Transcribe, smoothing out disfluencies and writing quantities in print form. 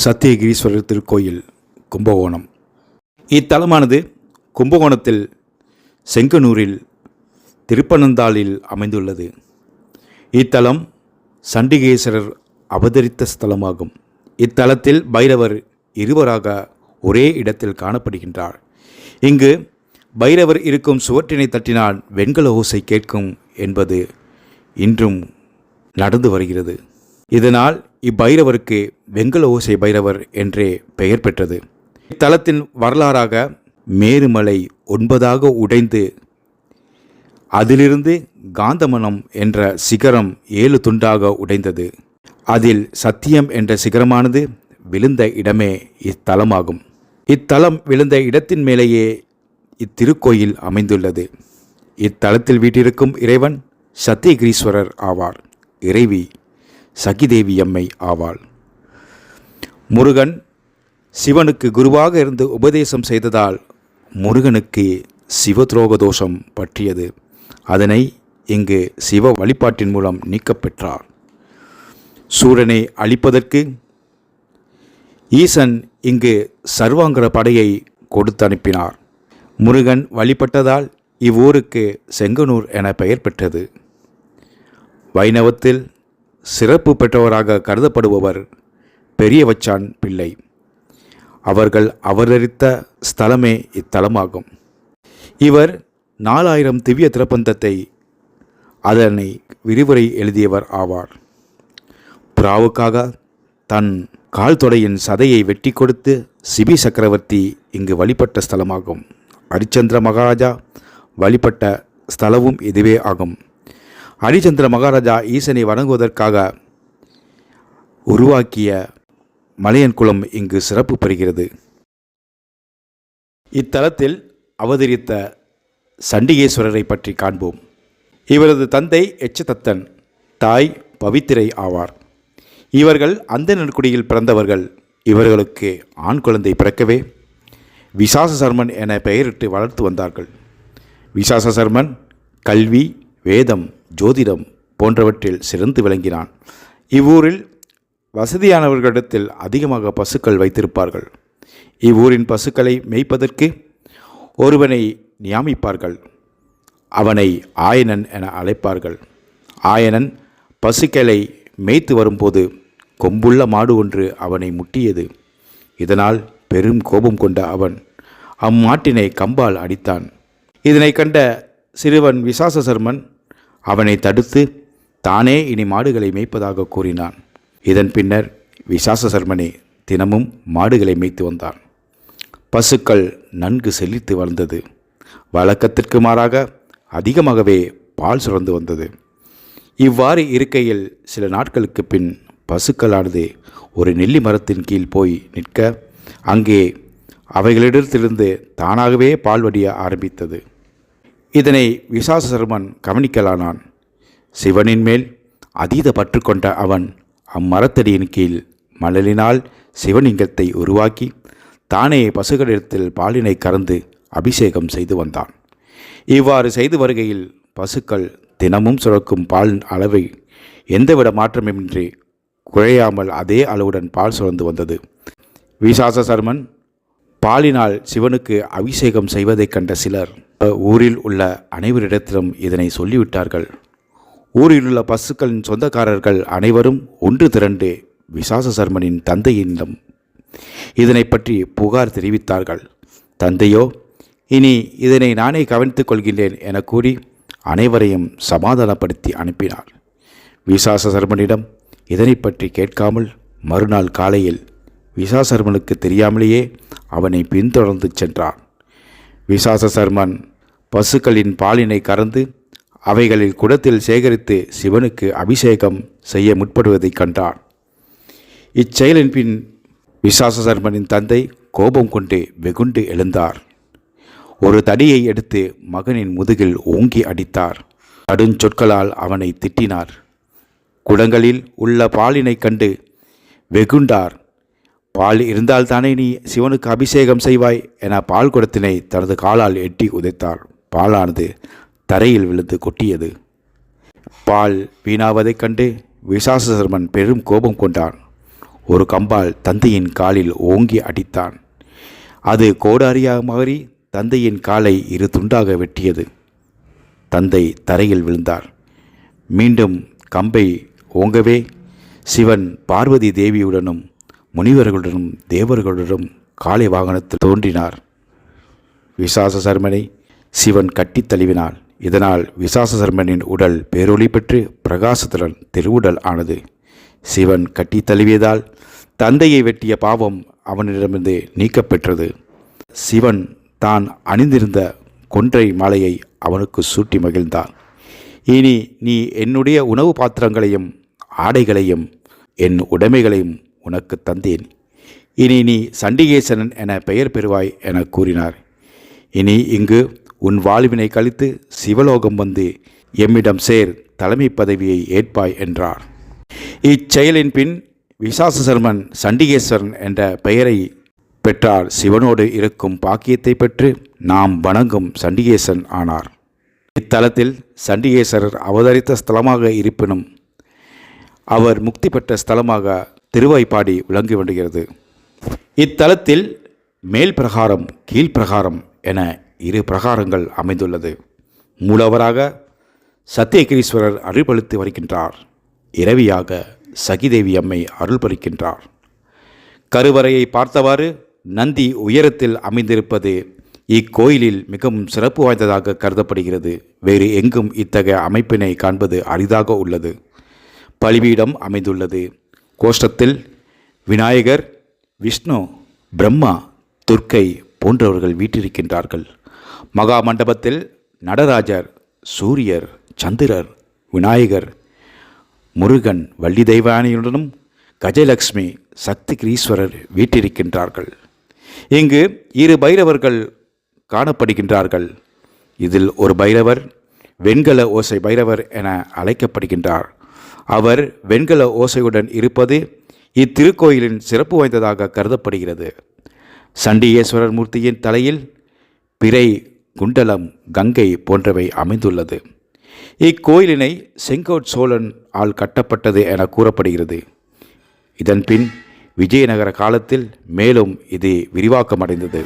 சத்தியகிரீஸ்வரர் திருக்கோயில் கும்பகோணம். இத்தலமானது கும்பகோணத்தில் செங்கனூரில் திருப்பனந்தாளில் அமைந்துள்ளது. இத்தலம் சண்டிகேஸ்வரர் அவதரித்த ஸ்தலமாகும். இத்தலத்தில் பைரவர் இருவராக ஒரே இடத்தில் காணப்படுகின்றார். இங்கு பைரவர் இருக்கும் சுவற்றினை தட்டினால் வெண்கல ஓசை கேட்கும் என்பது இன்றும் நடந்து வருகிறது. இதனால் இப்பைரவருக்கு வெண்கல ஓசை பைரவர் என்றே பெயர் பெற்றது. இத்தலத்தின் வரலாறாக மேருமலை 9ஆக உடைந்து அதிலிருந்து காந்தமனம் என்ற சிகரம் 7 துண்டாக உடைந்தது. அதில் சத்தியம் என்ற சிகரமானது விழுந்த இடமே இத்தலமாகும். இத்தலம் விழுந்த இடத்தின் மேலேயே இத்திருக்கோயில் அமைந்துள்ளது. இத்தலத்தில் வீட்டிருக்கும் இறைவன் சத்தியகிரீஸ்வரர் ஆவார். இறைவி சகிதேவி அம்மை ஆவாள். முருகன் சிவனுக்கு குருவாக இருந்து உபதேசம் செய்ததால் முருகனுக்கு சிவதுரோக தோஷம் பற்றியது. அதனை இங்கு சிவ வழிபாட்டின் மூலம் நீக்கப்பெற்றார். சூரனை அழிப்பதற்கு ஈசன் இங்கு சர்வாங்கர படையை கொடுத்து அனுப்பினார். முருகன் வழிபட்டதால் இவ்வூருக்கு செங்கனூர் என பெயர் பெற்றது. வைணவத்தில் சிறப்பு பெற்றவராக கருதப்படுபவர் பெரியவச்சான் பிள்ளை. அவர்கள் அவதரித்த ஸ்தலமே இத்தலமாகும். இவர் 4000 திவ்ய திருப்பந்தத்தை அதனை விரிவுரை எழுதியவர் ஆவார். புறாவுக்காக தன் கால் தொடையின் சதையை வெட்டி கொடுத்து சிபி சக்கரவர்த்தி இங்கு வழிபட்ட ஸ்தலமாகும். ஹரிச்சந்திர மகாராஜா வழிபட்ட ஸ்தலமும் இதுவே ஆகும். ஹரிச்சந்திர மகாராஜா ஈசனை வணங்குவதற்காக உருவாக்கிய மலையன் குளம் இங்கு சிறப்பு பெறுகிறது. இத்தலத்தில் அவதரித்த சண்டிகேஸ்வரரை பற்றி காண்போம். இவரது தந்தை எச்சதத்தன், தாய் பவித்திரை ஆவார். இவர்கள் அந்தணர்குடியில் பிறந்தவர்கள். இவர்களுக்கு ஆண் குழந்தை பிறக்கவே விசாச சர்மன் என பெயரிட்டு வளர்த்து வந்தார்கள். விசாச சர்மன் கல்வி, வேதம், ஜோதிடம் போன்றவற்றில் சிறந்து விளங்கினான். இவ்வூரில் வசதியானவர்களிடத்தில் அதிகமாக பசுக்கள் வைத்திருப்பார்கள். இவ்வூரின் பசுக்களை மேய்ப்பதற்கு ஒருவனை நியமிப்பார்கள். அவனை ஆயனன் என அழைப்பார்கள். ஆயனன் பசுக்களை மேய்த்து வரும்போது கொம்புள்ள மாடு ஒன்று அவனை முட்டியது. இதனால் பெரும் கோபம் கொண்ட அவன் அம்மாட்டினை கம்பால் அடித்தான். இதனை கண்ட சிறுவன் விசாச சர்மன் அவனை தடுத்து தானே இனி மாடுகளை மேய்ப்பதாக கூறினான். இதன் பின்னர் விசாச சர்மனே தினமும் மாடுகளை மேய்த்து வந்தான். பசுக்கள் நன்கு செழித்து வளர்ந்தது. வழக்கத்திற்கு மாறாக அதிகமாகவே பால் சுரந்து வந்தது. இவ்வாறு இருக்கையில் சில நாட்களுக்கு பின் பசுக்களானது ஒரு நெல்லி மரத்தின் கீழ் போய் நிற்க அங்கே அவைகளிடத்திலிருந்து தானாகவே பால் வடிய ஆரம்பித்தது. இதனை விசாச சர்மன் கவனிக்கலானான். சிவனின் மேல் அதீத பற்று கொண்ட அவன் அம்மரத்தடியின் கீழ் மணலினால் சிவலிங்கத்தை உருவாக்கி தானே பசுகளிடத்தில் பாலினை கறந்து அபிஷேகம் செய்து வந்தான். இவ்வாறு செய்து வருகையில் பசுக்கள் தினமும் சுரக்கும் பால் அளவை எந்தவித மாற்றமின்றி குறையாமல் அதே அளவுடன் பால் சுரந்து வந்தது. விசாச சர்மன் பாலினால் சிவனுக்கு அபிஷேகம் செய்வதைக் கண்ட சிலர் ஊரில் உள்ள அனைவரிடத்திலும் இதனை சொல்லிவிட்டார்கள். ஊரில் உள்ள பசுக்களின் சொந்தக்காரர்கள் அனைவரும் ஒன்று திரண்டு விசாச சர்மனின் தந்தையிடம் இதனை பற்றி புகார் தெரிவித்தார்கள். தந்தையோ இனி இதனை நானே கவனித்துக் கொள்கின்றேன் என கூறி அனைவரையும் சமாதானப்படுத்தி அனுப்பினார். விசாச சர்மனிடம் இதனை பற்றி கேட்காமல் மறுநாள் காலையில் விசாச சர்மனுக்கு தெரியாமலேயே அவனை பின்தொடர்ந்து சென்றார். விசாச சர்மன் பசுக்களின் பாலினை கறந்து அவைகளில் குடத்தில் சேகரித்து சிவனுக்கு அபிஷேகம் செய்ய முற்படுவதைக் கண்டார். இச்செயலின் பின் விசாச சர்மனின் தந்தை கோபம் கொண்டு வெகுண்டு எழுந்தார். ஒரு தடியை எடுத்து மகனின் முதுகில் ஓங்கி அடித்தார். கடுஞ்சொற்களால் அவனை திட்டினார். குடங்களில் உள்ள பாலினை கண்டு வெகுண்டார். பால் இருந்தால்தானே நீ சிவனுக்கு அபிஷேகம் செய்வாய் என பால் குடத்தினை தனது காலால் எட்டி உதைத்தார். பாலானது தரையில் விழுந்து கொட்டியது. பால் வீணாவதைக் கண்டு விசாச சர்மன் பெரும் கோபம் கொண்டான். ஒரு கம்பால் தந்தையின் காலில் ஓங்கி அடித்தான். அது கோடாரியாக மாறி தந்தையின் காலை இரு துண்டாக வெட்டியது. தந்தை தரையில் விழுந்தார். மீண்டும் கம்பை ஓங்கவே சிவன் பார்வதி தேவியுடனும் முனிவர்களுடனும் தேவர்களுடனும் காளை வாகனத்தில் தோன்றினார். விசாச சர்மனை சிவன் கட்டித் தழுவினாள். இதனால் விசாச சர்மனின் உடல் பேரொளி பெற்று பிரகாசத்துடன் திருவுடல் ஆனது. சிவன் கட்டித் தழுவியதால் தந்தையை வெட்டிய பாவம் அவனிடமிருந்து நீக்கப்பெற்றது. சிவன் தான் அணிந்திருந்த கொன்றை மாலையை அவனுக்கு சூட்டி மகிழ்ந்தான். இனி நீ என்னுடைய உணவு பாத்திரங்களையும் ஆடைகளையும் என் உடைமைகளையும் உனக்கு தந்தேன். இனி நீ சண்டிகேசனன் என பெயர் பெறுவாய் என கூறினார். இனி இங்கு உன் வாழ்வினை கழித்து சிவலோகம் வந்து எம்மிடம் சேர் தலைமை பதவியை ஏற்பாய் என்றார். இச்செயலின் பின் விசாச சர்மன் சண்டிகேஸ்வரன் என்ற பெயரை பெற்றார். சிவனோடு இருக்கும் பாக்கியத்தை பெற்று நாம் வணங்கும் சண்டிகேசன் ஆனார். இத்தலத்தில் சண்டிகேஸ்வரர் அவதரித்த ஸ்தலமாக இருப்பினும் அவர் முக்தி பெற்ற ஸ்தலமாக திருவைப்பாடி விளங்கி வருகிறது. இத்தலத்தில் மேல் பிரகாரம் கீழ்ப்பிரகாரம் என இரு பிரகாரங்கள் அமைந்துள்ளது. மூலவராக சத்தியகிரீஸ்வரர் அருள்பளித்து வருகின்றார். இரவியாக சகிதேவி அம்மை அருள்பளிக்கின்றார். கருவறையை பார்த்தவாறு நந்தி உயரத்தில் அமைந்திருப்பது இக்கோயிலில் மிகவும் சிறப்பு வாய்ந்ததாக கருதப்படுகிறது. வேறு எங்கும் இத்தகைய அமைப்பினை காண்பது அரிதாக உள்ளது. பலிபீடம் அமைந்துள்ளது. கோஷ்டத்தில் விநாயகர், விஷ்ணு, பிரம்மா, துர்க்கை போன்றவர்கள் வீற்றிருக்கின்றார்கள். மகா மண்டபத்தில் நடராஜர், சூரியர், சந்திரர், விநாயகர், முருகன், வள்ளி தெய்வானையுடனும் கஜலட்சுமி, சக்தி கிரீஸ்வரர் வீற்றிருக்கின்றார்கள். இங்கு இரு பைரவர்கள் காணப்படுகின்றார்கள். இதில் ஒரு பைரவர் வெண்கல ஓசை பைரவர் என அழைக்கப்படுகின்றார். அவர் வெண்கல ஓசையுடன் இருப்பது இத்திருக்கோயிலின் சிறப்பு வாய்ந்ததாக கருதப்படுகிறது. சண்டிகேஸ்வரர் மூர்த்தியின் தலையில் பிறை, குண்டலம், கங்கை போன்றவை அமைந்துள்ளது. இக்கோயிலினை செங்கோட் சோழன் ஆல் கட்டப்பட்டது என கூறப்படுகிறது. இதன் பின் விஜயநகர காலத்தில் மேலும் இது விரிவாக்கமடைந்தது.